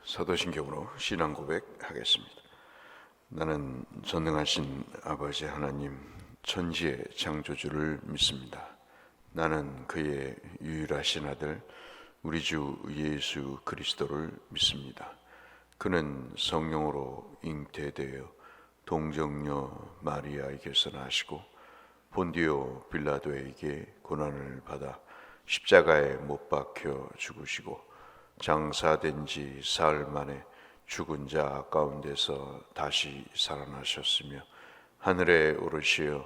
사도신경으로 신앙 고백하겠습니다. 나는 전능하신 아버지 하나님 천지의 창조주를 믿습니다. 나는 그의 유일하신 아들 우리 주 예수 그리스도를 믿습니다. 그는 성령으로 잉태되어 동정녀 마리아에게서 나시고 본디오 빌라도에게 고난을 받아 십자가에 못 박혀 죽으시고 장사된 지 사흘 만에 죽은 자 가운데서 다시 살아나셨으며 하늘에 오르시어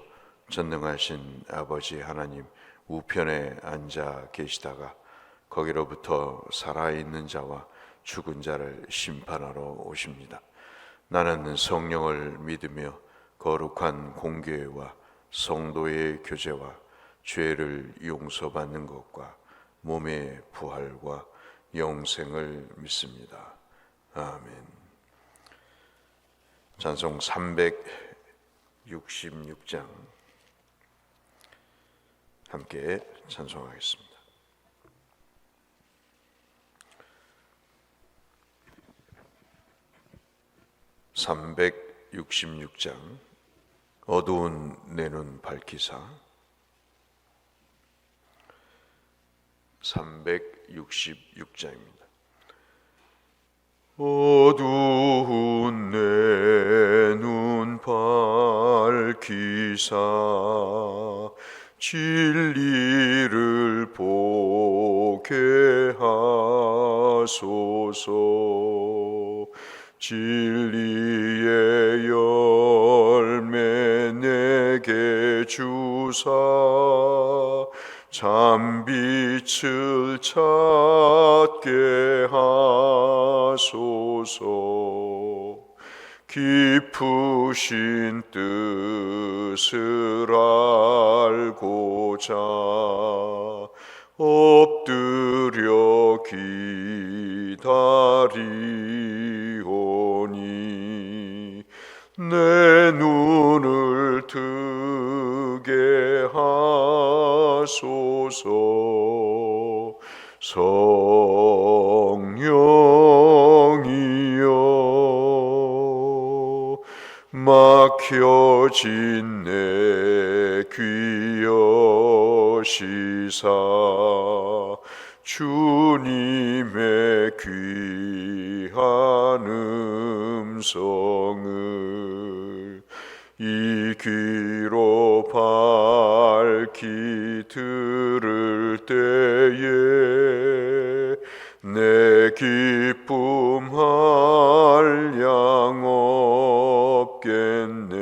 전능하신 아버지 하나님 우편에 앉아 계시다가 거기로부터 살아있는 자와 죽은 자를 심판하러 오십니다. 나는 성령을 믿으며 거룩한 공교회와 성도의 교제와 죄를 용서받는 것과 몸의 부활과 영생을 믿습니다. 아멘. 찬송 366장 함께 찬송하겠습니다. (366장) 어두운 내 눈 밝히사. 366장입니다. 어두운 내 눈 밝히사 진리를 보게 하소서. 진리의 열매 내게 주사 참빛을 찾게 하소서. 깊으신 뜻을 알고자 엎드려 기다리오니 내 눈을 뜨게 하소서. 성령이여 막혀진 내 귀 여시사 주님의 귀한 음성을 이 귀로 밝히 들을 때에 내 기쁨 한량 없겠네.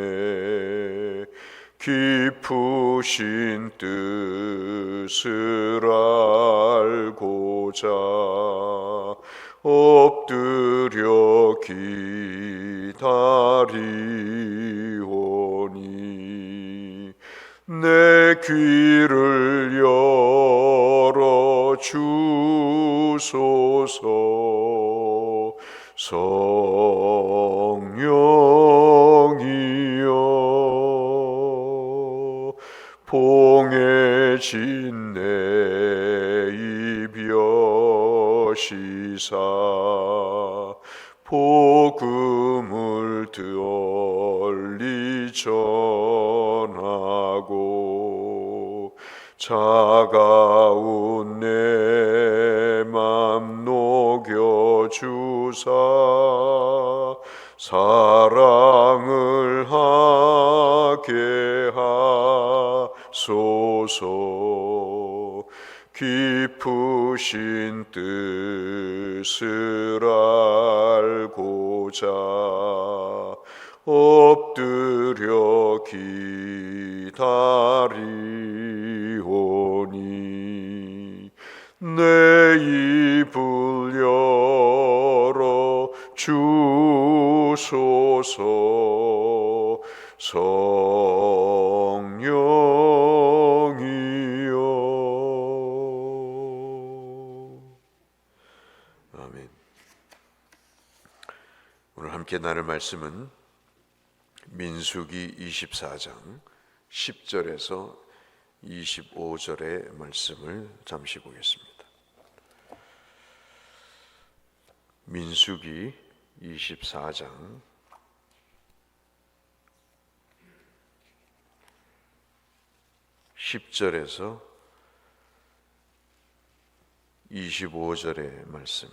깊으신 뜻을 알고자 엎드려 기다리오니 내 귀를 열어 주소서. 성령이여 봉해진 내 입 여시사 복음을 널리 전하고 차가운 내 맘 녹여주사 사랑을 하게 하소서. 깊으신 뜻을 알고자 엎드려 기다리오니 내 입을 열어 주소서. 성령이여. 아멘. 오늘 함께 나눌 말씀은 민수기 24장 10절에서 25절의 말씀을 잠시 보겠습니다. 민수기 24장 10절에서 25절의 말씀,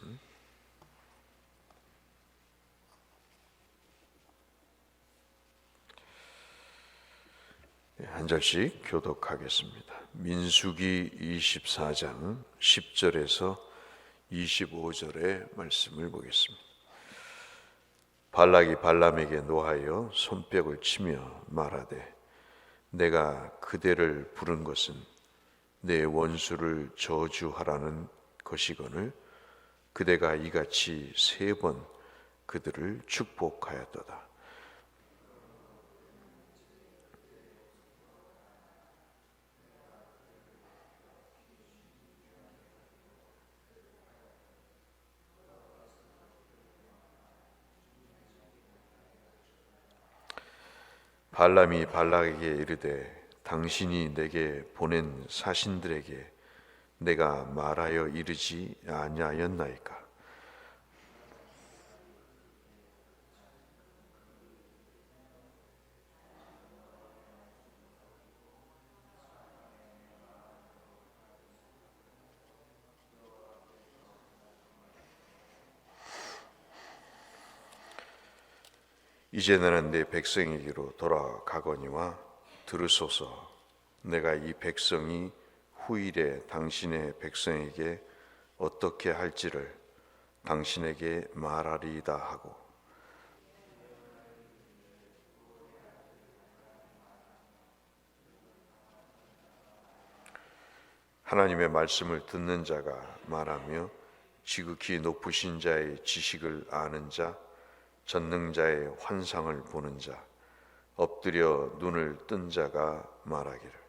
한 절씩 교독하겠습니다. 민수기 24장 10절에서 25절의 말씀을 보겠습니다. 발락이 발람에게 노하여 손뼉을 치며 말하되 내가 그대를 부른 것은 내 원수를 저주하라는 것이거늘 그대가 이같이 3번 그들을 축복하였도다. 발람이 발락에게 이르되 당신이 내게 보낸 사신들에게 내가 말하여 이르지 아니하였나이까? 이제 나는 내 백성에게로 돌아가거니와 들으소서. 내가 이 백성이 후일에 당신의 백성에게 어떻게 할지를 당신에게 말하리이다 하고 하나님의 말씀을 듣는 자가 말하며 지극히 높으신 자의 지식을 아는 자, 전능자의 환상을 보는 자, 엎드려 눈을 뜬 자가 말하기를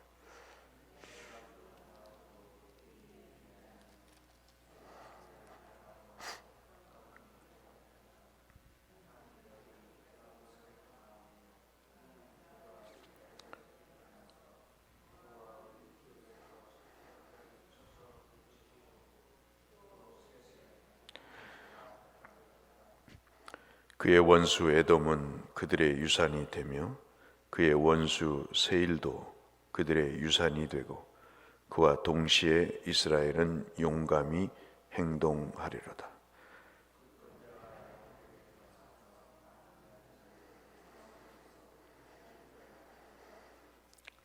그의 원수 에돔은 그들의 유산이 되며 그의 원수 세일도 그들의 유산이 되고 그와 동시에 이스라엘은 용감히 행동하리로다.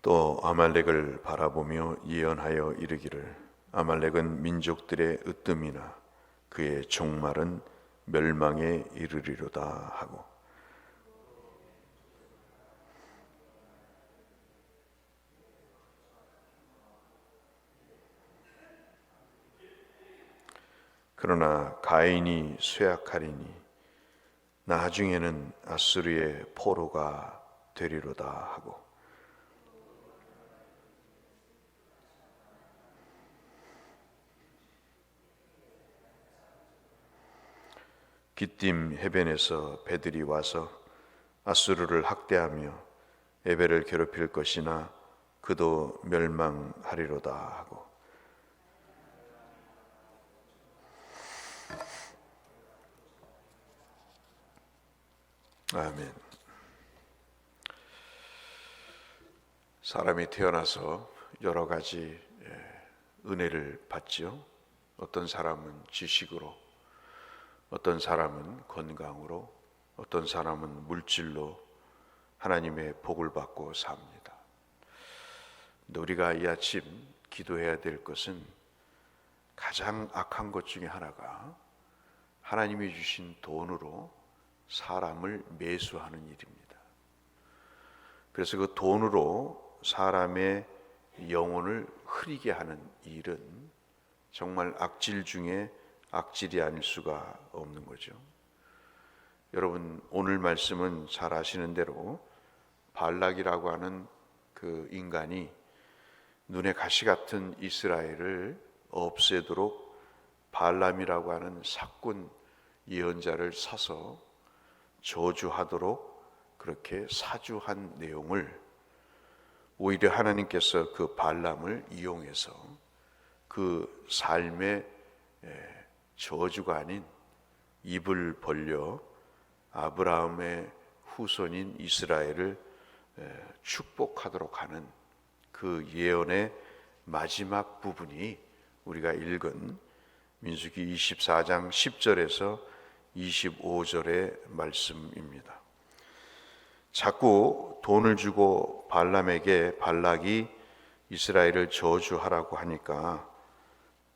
또 아말렉을 바라보며 예언하여 이르기를 아말렉은 민족들의 으뜸이나 그의 종말은 멸망에 이르리로다 하고 그러나 가인이 쇠약하리니 나중에는 아수르의 포로가 되리로다 하고 깃딤 해변에서 배들이 와서 아수르를 학대하며 에벨을 괴롭힐 것이나 그도 멸망하리로다 하고 아멘. 사람이 태어나서 여러 가지 은혜를 받지요. 어떤 사람은 지식으로, 어떤 사람은 건강으로, 어떤 사람은 물질로 하나님의 복을 받고 삽니다. 근데 우리가 이 아침 기도해야 될 것은 가장 악한 것 중에 하나가 하나님이 주신 돈으로 사람을 매수하는 일입니다. 그래서 그 돈으로 사람의 영혼을 흐리게 하는 일은 정말 악질 중에 악질이 아닐 수가 없는 거죠. 여러분, 오늘 말씀은 잘 아시는 대로 발락이라고 하는 그 인간이 눈에 가시 같은 이스라엘을 없애도록 발람이라고 하는 사꾼 예언자를 사서 저주하도록 그렇게 사주한 내용을 오히려 하나님께서 그 발람을 이용해서 그 삶의 저주가 아닌 입을 벌려 아브라함의 후손인 이스라엘을 축복하도록 하는 그 예언의 마지막 부분이 우리가 읽은 민수기 24장 10절에서 25절의 말씀입니다. 자꾸 돈을 주고 발락이 이스라엘을 저주하라고 하니까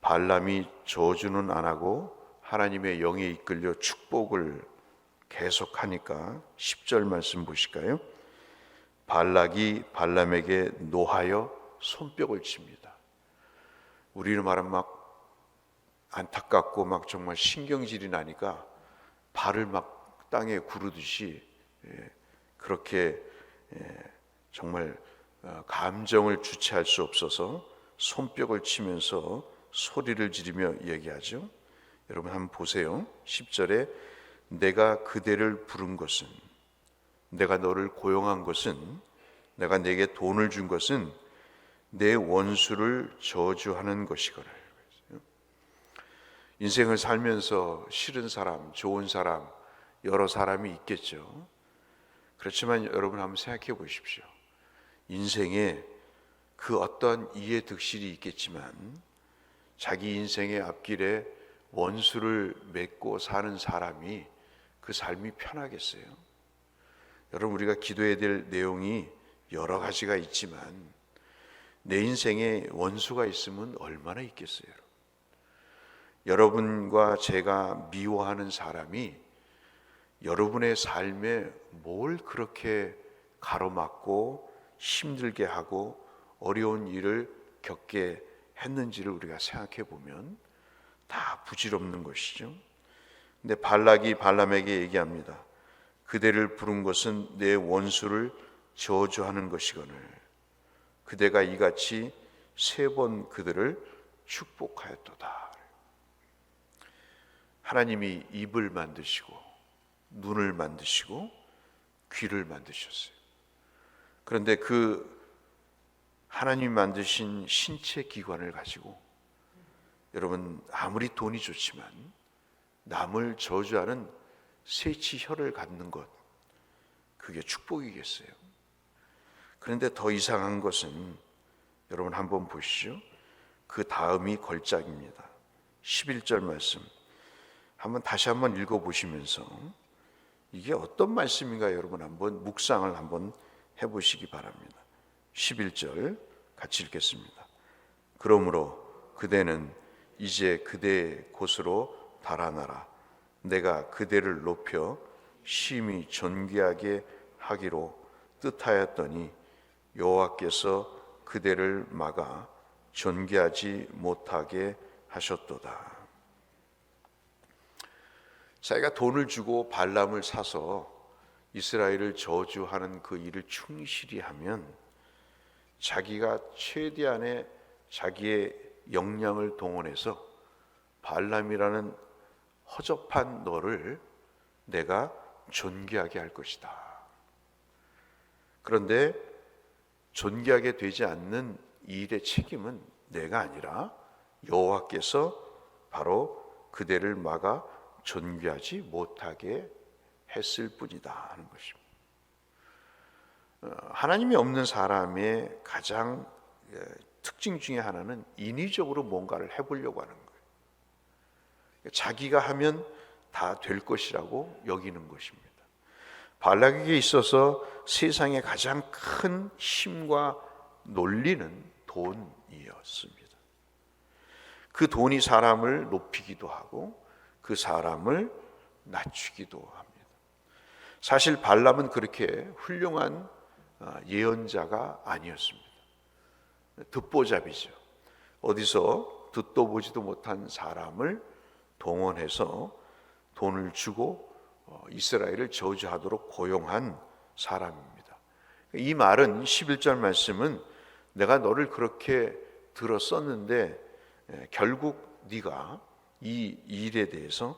발람이 저주는 안 하고 하나님의 영에 이끌려 축복을 계속하니까 10절 말씀 보실까요? 발락이 발람에게 노하여 손뼉을 칩니다. 우리는 말하면 막 안타깝고 막 정말 신경질이 나니까 발을 막 땅에 구르듯이 그렇게 정말 감정을 주체할 수 없어서 손뼉을 치면서 소리를 지르며 얘기하죠. 여러분 한번 보세요. 10절에 내가 그대를 부른 것은, 내가 너를 고용한 것은, 내가 내게 돈을 준 것은 내 원수를 저주하는 것이거늘. 인생을 살면서 싫은 사람, 좋은 사람, 여러 사람이 있겠죠. 그렇지만 여러분 한번 생각해 보십시오. 인생에 그 어떤 이해득실이 있겠지만 자기 인생의 앞길에 원수를 맺고 사는 사람이 그 삶이 편하겠어요? 여러분, 우리가 기도해야 될 내용이 여러 가지가 있지만 내 인생에 원수가 있으면 얼마나 있겠어요? 여러분과 제가 미워하는 사람이 여러분의 삶에 뭘 그렇게 가로막고 힘들게 하고 어려운 일을 겪게 했는지를 우리가 생각해 보면 다 부질없는 것이죠. 근데 발락이 발람에게 얘기합니다. 그대를 부른 것은 내 원수를 저주하는 것이거늘 그대가 이같이 3번 그들을 축복하였도다. 하나님이 입을 만드시고 눈을 만드시고 귀를 만드셨어요. 그런데 그 하나님이 만드신 신체 기관을 가지고 여러분 아무리 돈이 좋지만 남을 저주하는 세치혈을 갖는 것, 그게 축복이겠어요? 그런데 더 이상한 것은 여러분 한번 보시죠. 그 다음이 걸작입니다. 11절 말씀 다시 한번 읽어보시면서 이게 어떤 말씀인가 여러분 한번 묵상을 한번 해보시기 바랍니다. 11절 같이 읽겠습니다. 그러므로 그대는 이제 그대의 곳으로 달아나라. 내가 그대를 높여 심히 존귀하게 하기로 뜻하였더니 여호와께서 그대를 막아 존귀하지 못하게 하셨도다. 자기가 돈을 주고 발람을 사서 이스라엘을 저주하는 그 일을 충실히 하면 자기가 최대한의 자기의 역량을 동원해서 발람이라는 허접한 너를 내가 존귀하게 할 것이다. 그런데 존귀하게 되지 않는 이 일의 책임은 내가 아니라 여호와께서 바로 그대를 막아 존귀하지 못하게 했을 뿐이다 하는 것입니다. 하나님이 없는 사람의 가장 특징 중에 하나는 인위적으로 뭔가를 해보려고 하는 거예요. 자기가 하면 다 될 것이라고 여기는 것입니다. 발락에게 있어서 세상의 가장 큰 힘과 논리는 돈이었습니다. 그 돈이 사람을 높이기도 하고 그 사람을 낮추기도 합니다. 사실 발람은 그렇게 훌륭한 예언자가 아니었습니다. 듣보잡이죠. 어디서 듣도 보지도 못한 사람을 동원해서 돈을 주고 이스라엘을 저주하도록 고용한 사람입니다. 이 말은 11절 말씀은 내가 너를 그렇게 들었었는데 결국 네가 이 일에 대해서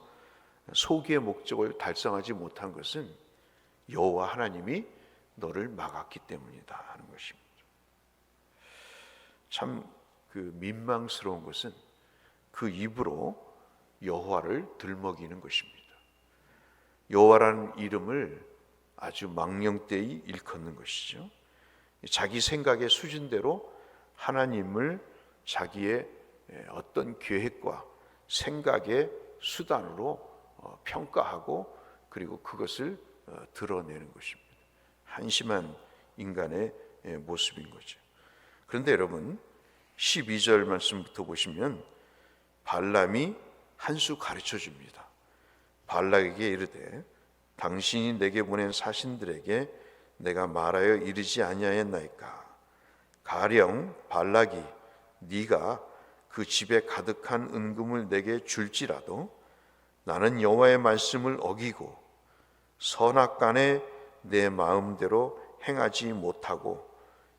소기의 목적을 달성하지 못한 것은 여호와 하나님이 너를 막았기 때문이다 하는 것입니다. 참 그 민망스러운 것은 그 입으로 여호와를 들먹이는 것입니다. 여호와라는 이름을 아주 망령되이 일컫는 것이죠. 자기 생각의 수준대로 하나님을 자기의 어떤 계획과 생각의 수단으로 평가하고 그리고 그것을 드러내는 것입니다. 한심한 인간의 모습인 거죠. 그런데 여러분 12절 말씀부터 보시면 발람이 한 수 가르쳐 줍니다. 발락에게 이르되 당신이 내게 보낸 사신들에게 내가 말하여 이르지 아니하였나이까. 가령 발락이 네가 그 집에 가득한 은금을 내게 줄지라도 나는 여호와의 말씀을 어기고 선악간에 내 마음대로 행하지 못하고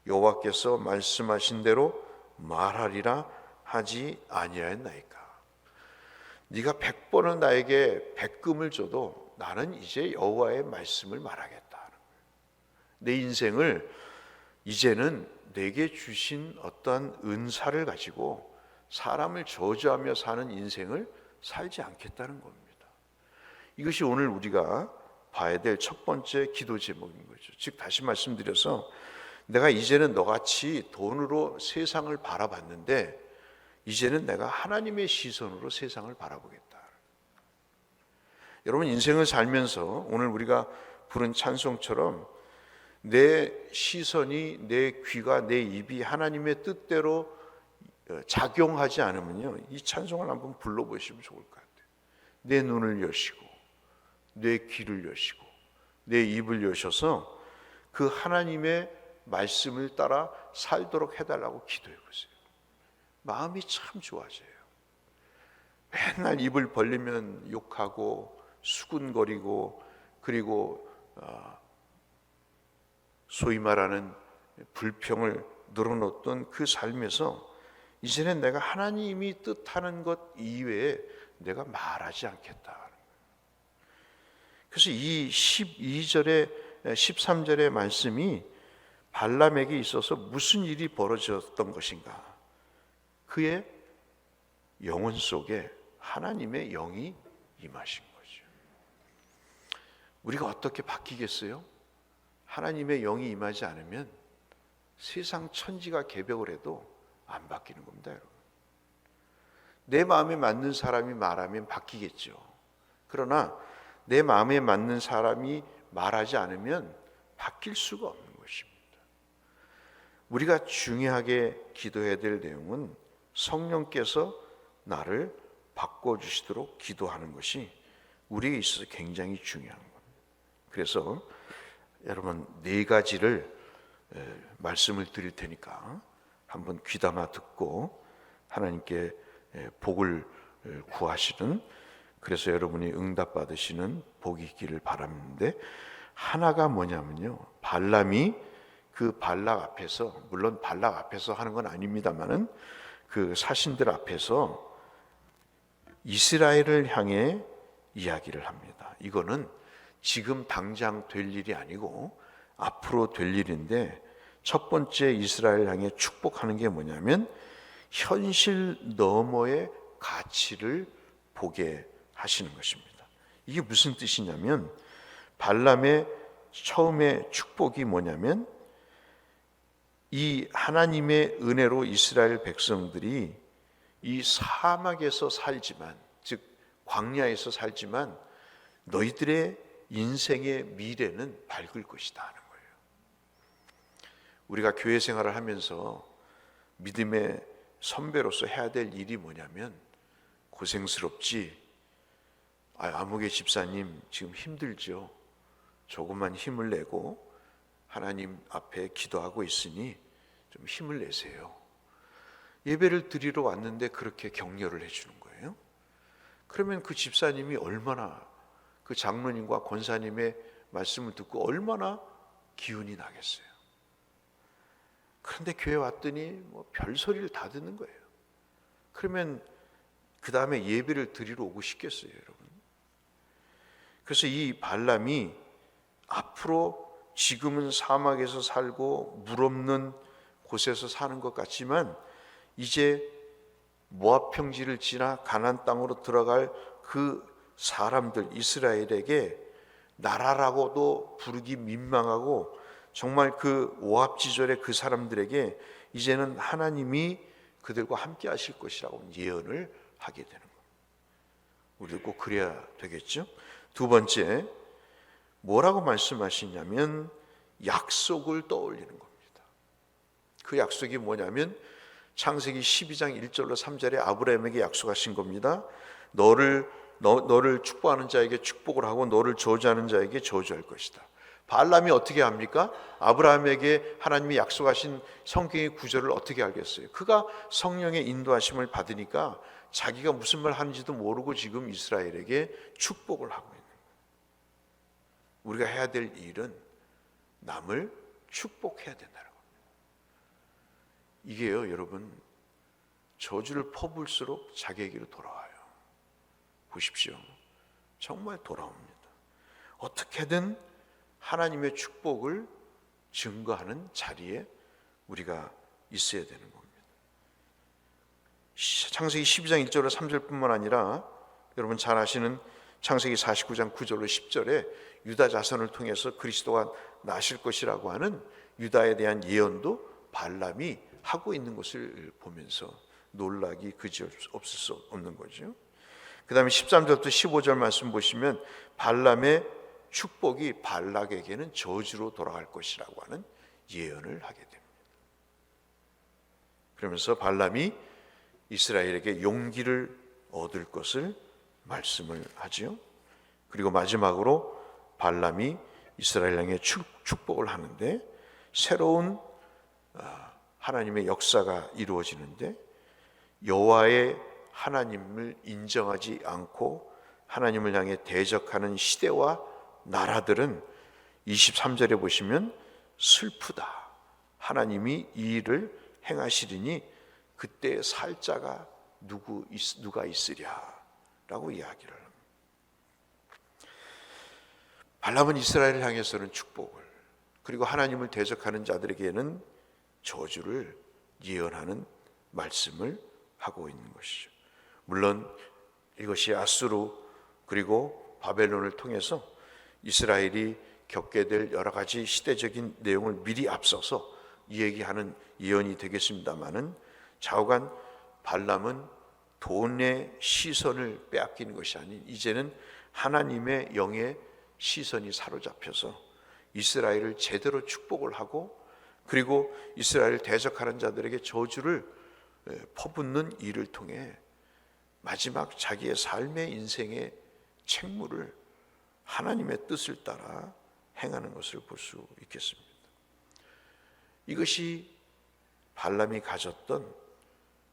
여호와께서 말씀하신 대로 말하리라 하지 아니하였나이까. 네가 100번을 나에게 백금을 줘도 나는 이제 여호와의 말씀을 말하겠다. 내 인생을 이제는 내게 주신 어떠한 은사를 가지고 사람을 저주하며 사는 인생을 살지 않겠다는 겁니다. 이것이 오늘 우리가 봐야 될 첫 번째 기도 제목인 거죠. 즉 다시 말씀드려서 내가 이제는 너같이 돈으로 세상을 바라봤는데 이제는 내가 하나님의 시선으로 세상을 바라보겠다. 여러분 인생을 살면서 오늘 우리가 부른 찬송처럼 내 시선이, 내 귀가, 내 입이 하나님의 뜻대로 작용하지 않으면요, 이 찬송을 한번 불러보시면 좋을 것 같아요. 내 눈을 여시고 내 귀를 여시고 내 입을 여셔서 그 하나님의 말씀을 따라 살도록 해달라고 기도해 보세요. 마음이 참 좋아져요. 맨날 입을 벌리면 욕하고 수군거리고 그리고 소위 말하는 불평을 늘어놓던 그 삶에서 이제는 내가 하나님이 뜻하는 것 이외에 내가 말하지 않겠다. 그래서 이 12절에 13절의 말씀이 발람에게 있어서 무슨 일이 벌어졌던 것인가? 그의 영혼 속에 하나님의 영이 임하신 거죠. 우리가 어떻게 바뀌겠어요? 하나님의 영이 임하지 않으면 세상 천지가 개벽을 해도 안 바뀌는 겁니다, 여러분. 내 마음에 맞는 사람이 말하면 바뀌겠죠. 그러나 내 마음에 맞는 사람이 말하지 않으면 바뀔 수가 없는 것입니다. 우리가 중요하게 기도해야 될 내용은 성령께서 나를 바꿔주시도록 기도하는 것이 우리에게 있어서 굉장히 중요한 겁니다. 그래서 여러분 4가지를 말씀을 드릴 테니까 한번 귀담아 듣고 하나님께 복을 구하시는, 그래서 여러분이 응답 받으시는 복이 있기를 바라는데, 하나가 뭐냐면요, 발람이 그 발락 앞에서, 물론 발락 앞에서 하는 건 아닙니다만은 그 사신들 앞에서 이스라엘을 향해 이야기를 합니다. 이거는 지금 당장 될 일이 아니고 앞으로 될 일인데, 첫 번째 이스라엘 향해 축복하는 게 뭐냐면 현실 너머의 가치를 보게 하시는 것입니다. 이게 무슨 뜻이냐면 발람의 처음에 축복이 뭐냐면 이 하나님의 은혜로 이스라엘 백성들이 이 사막에서 살지만, 즉 광야에서 살지만 너희들의 인생의 미래는 밝을 것이다 하는 거예요. 우리가 교회 생활을 하면서 믿음의 선배로서 해야 될 일이 뭐냐면, 고생스럽지? 아무개 집사님 지금 힘들죠? 조금만 힘을 내고 하나님 앞에 기도하고 있으니 좀 힘을 내세요. 예배를 드리러 왔는데 그렇게 격려를 해주는 거예요. 그러면 그 집사님이 얼마나, 그 장로님과 권사님의 말씀을 듣고 얼마나 기운이 나겠어요. 그런데 교회 왔더니 뭐 별소리를 다 듣는 거예요. 그러면 그 다음에 예배를 드리러 오고 싶겠어요, 여러분? 그래서 이 발람이 앞으로 지금은 사막에서 살고 물 없는 곳에서 사는 것 같지만 이제 모압 평지를 지나 가나안 땅으로 들어갈 그 사람들, 이스라엘에게 나라라고도 부르기 민망하고 정말 그 오합지졸의 그 사람들에게 이제는 하나님이 그들과 함께 하실 것이라고 예언을 하게 되는 겁니다. 우리도 꼭 그래야 되겠죠. 두 번째, 뭐라고 말씀하시냐면 약속을 떠올리는 겁니다. 그 약속이 뭐냐면 창세기 12장 1절로 3절에 아브라함에게 약속하신 겁니다. 너를 축복하는 자에게 축복을 하고 너를 저주하는 자에게 저주할 것이다. 발람이 어떻게 합니까? 아브라함에게 하나님이 약속하신 성경의 구절을 어떻게 알겠어요? 그가 성령의 인도하심을 받으니까 자기가 무슨 말 하는지도 모르고 지금 이스라엘에게 축복을 하고 있는 거예요. 우리가 해야 될 일은 남을 축복해야 된다는 겁니다. 이게요, 여러분, 저주를 퍼부을수록 자기에게로 돌아와요. 보십시오. 정말 돌아옵니다. 어떻게든 하나님의 축복을 증거하는 자리에 우리가 있어야 되는 겁니다. 창세기 12장 1절로 3절뿐만 아니라 여러분 잘 아시는 창세기 49장 9절로 10절에 유다 자손을 통해서 그리스도가 나실 것이라고 하는 유다에 대한 예언도 발람이 하고 있는 것을 보면서 놀라기 그지없을 수 없는 거죠. 그 다음에 13절부터 15절 말씀 보시면 발람의 축복이 발락에게는 저주로 돌아갈 것이라고 하는 예언을 하게 됩니다. 그러면서 발람이 이스라엘에게 용기를 얻을 것을 말씀을 하지요. 그리고 마지막으로 발람이 이스라엘 향해 축복을 하는데 새로운 하나님의 역사가 이루어지는데 여호와의 하나님을 인정하지 않고 하나님을 향해 대적하는 시대와 나라들은 23절에 보시면 슬프다. 하나님이 이 일을 행하시리니 그때 살 자가 누가 있으랴라고 이야기를 합니다. 발람은 이스라엘을 향해서는 축복을, 그리고 하나님을 대적하는 자들에게는 저주를 예언하는 말씀을 하고 있는 것이죠. 물론 이것이 아수르 그리고 바벨론을 통해서 이스라엘이 겪게 될 여러 가지 시대적인 내용을 미리 앞서서 얘기하는 예언이 되겠습니다마는 좌우간 발람은 돈의 시선을 빼앗기는 것이 아닌 이제는 하나님의 영의 시선이 사로잡혀서 이스라엘을 제대로 축복을 하고 그리고 이스라엘을 대적하는 자들에게 저주를 퍼붓는 일을 통해 마지막 자기의 삶의 인생의 책무를 하나님의 뜻을 따라 행하는 것을 볼 수 있겠습니다. 이것이 발람이 가졌던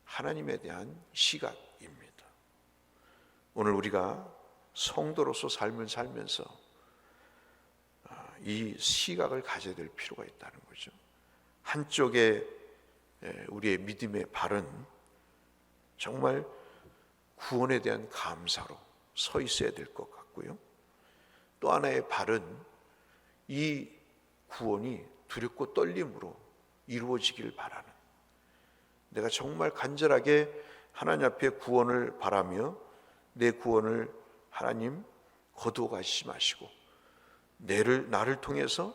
하나님에 대한 시각입니다. 오늘 우리가 성도로서 삶을 살면서 이 시각을 가져야 될 필요가 있다는 거죠. 한쪽에 우리의 믿음의 발은 정말 구원에 대한 감사로 서 있어야 될 것 같고요. 또 하나의 발은 이 구원이 두렵고 떨림으로 이루어지길 바라는, 내가 정말 간절하게 하나님 앞에 구원을 바라며 내 구원을 하나님 거두어 가시지 마시고 나를 통해서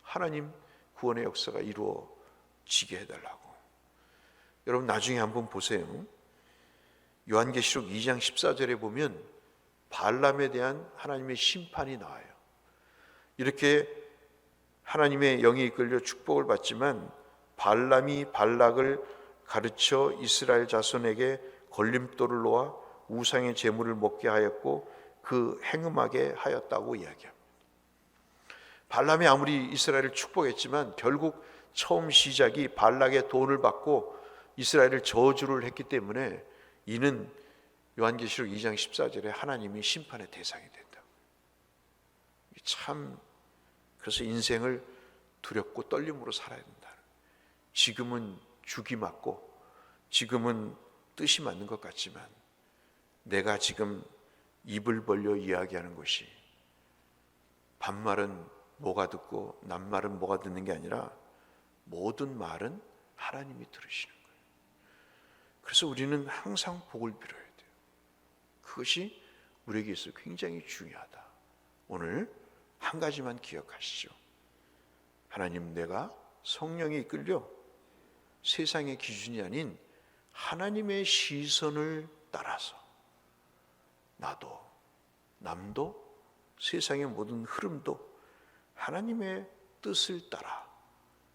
하나님 구원의 역사가 이루어지게 해달라고. 여러분 나중에 한번 보세요. 요한계시록 2장 14절에 보면 발람에 대한 하나님의 심판이 나와요. 이렇게 하나님의 영에 이끌려 축복을 받지만 발람이 발락을 가르쳐 이스라엘 자손에게 걸림돌을 놓아 우상의 제물을 먹게 하였고 그 행음하게 하였다고 이야기합니다. 발람이 아무리 이스라엘을 축복했지만 결국 처음 시작이 발락의 돈을 받고 이스라엘을 저주를 했기 때문에 이는 요한계시록 2장 14절에 하나님이 심판의 대상이 된다. 참, 그래서 인생을 두렵고 떨림으로 살아야 된다. 지금은 죽이 맞고 지금은 뜻이 맞는 것 같지만 내가 지금 입을 벌려 이야기하는 것이 반말은 뭐가 듣고 낱말은 뭐가 듣는 게 아니라 모든 말은 하나님이 들으시는 거예요. 그래서 우리는 항상 복을 빌어야 돼요. 그것이 우리에게 있어 굉장히 중요하다. 오늘 한 가지만 기억하시죠. 하나님, 내가 성령에 이끌려 세상의 기준이 아닌 하나님의 시선을 따라서 나도 남도 세상의 모든 흐름도 하나님의 뜻을 따라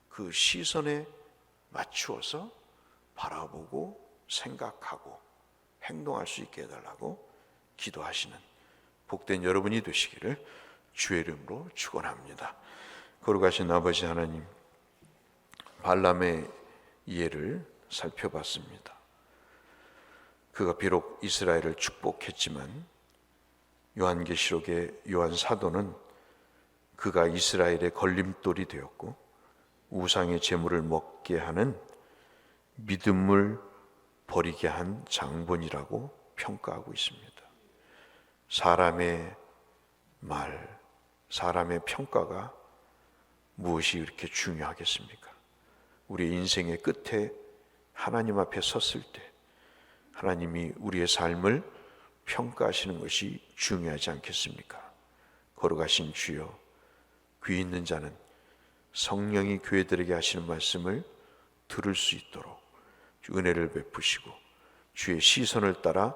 그 시선에 맞추어서 바라보고 생각하고 행동할 수 있게 해달라고 기도하시는 복된 여러분이 되시기를 주의 이름으로 축원합니다. 거룩하신 아버지 하나님, 발람의 예를 살펴봤습니다. 그가 비록 이스라엘을 축복했지만 요한계시록의 요한 사도는 그가 이스라엘의 걸림돌이 되었고 우상의 제물을 먹게 하는 믿음을 버리게 한 장본이라고 평가하고 있습니다. 사람의 말, 사람의 평가가 무엇이 이렇게 중요하겠습니까? 우리 인생의 끝에 하나님 앞에 섰을 때 하나님이 우리의 삶을 평가하시는 것이 중요하지 않겠습니까? 거룩하신 주여, 귀 있는 자는 성령이 교회들에게 하시는 말씀을 들을 수 있도록 은혜를 베푸시고 주의 시선을 따라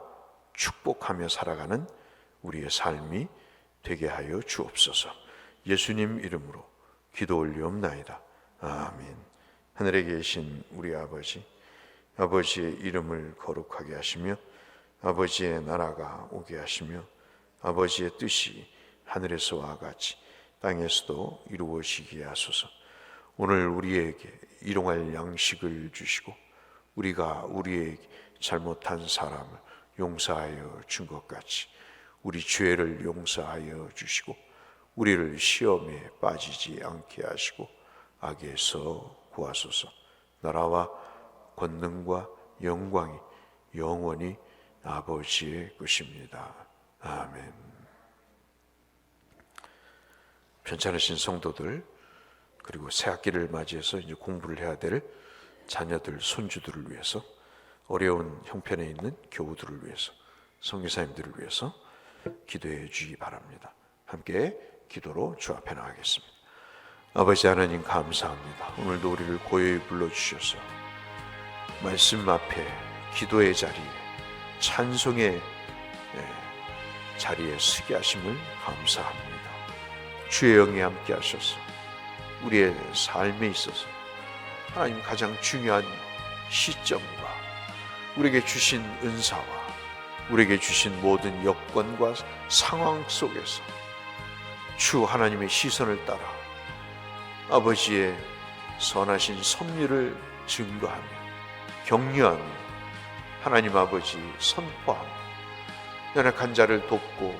축복하며 살아가는 우리의 삶이 되게 하여 주옵소서. 예수님 이름으로 기도 올리옵나이다. 아멘. 하늘에 계신 우리 아버지, 아버지의 이름을 거룩하게 하시며 아버지의 나라가 오게 하시며 아버지의 뜻이 하늘에서와 같이 땅에서도 이루어지게 하소서. 오늘 우리에게 일용할 양식을 주시고 우리가 우리의 잘못한 사람을 용서하여 준 것 같이 우리 죄를 용서하여 주시고 우리를 시험에 빠지지 않게 하시고 악에서 구하소서. 나라와 권능과 영광이 영원히 아버지의 것입니다. 아멘. 편찮으신 성도들, 그리고 새 학기를 맞이해서 이제 공부를 해야 될 자녀들, 손주들을 위해서, 어려운 형편에 있는 교우들을 위해서, 선교사님들을 위해서 기도해 주시기 바랍니다. 함께 기도로 주 앞에 나가겠습니다. 아버지 하나님, 감사합니다. 오늘도 우리를 고요히 불러주셔서 말씀 앞에, 기도의 자리에, 찬송의 자리에 서게 하심을 감사합니다. 주의 영이 함께 하셔서 우리의 삶에 있어서 하나님 가장 중요한 시점과 우리에게 주신 은사와 우리에게 주신 모든 여건과 상황 속에서 주 하나님의 시선을 따라 아버지의 선하신 섭리를 증거하며 격려하며 하나님 아버지 선포하며 연약한 자를 돕고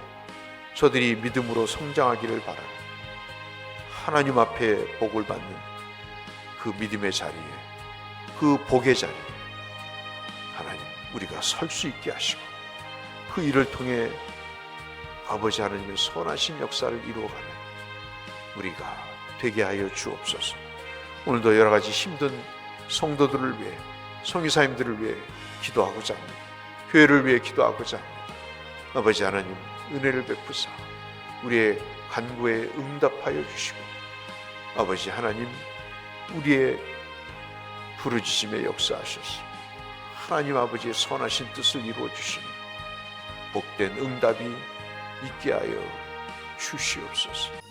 저들이 믿음으로 성장하기를 바라며 하나님 앞에 복을 받는 그 믿음의 자리에, 그 복의 자리에 하나님 우리가 설 수 있게 하시고 그 일을 통해 아버지 하나님의 선하신 역사를 이루어가는 우리가 되게 하여 주옵소서. 오늘도 여러 가지 힘든 성도들을 위해, 성교사님들을 위해 기도하고자 합니다. 교회를 위해 기도하고자 합니다. 아버지 하나님, 은혜를 베푸사 우리의 간구에 응답하여 주시고 아버지 하나님, 우리의 부르짖음에 역사하셔서 하나님 아버지의 선하신 뜻을 이루어 주시는 복된 응답이 있게 하여 주시옵소서.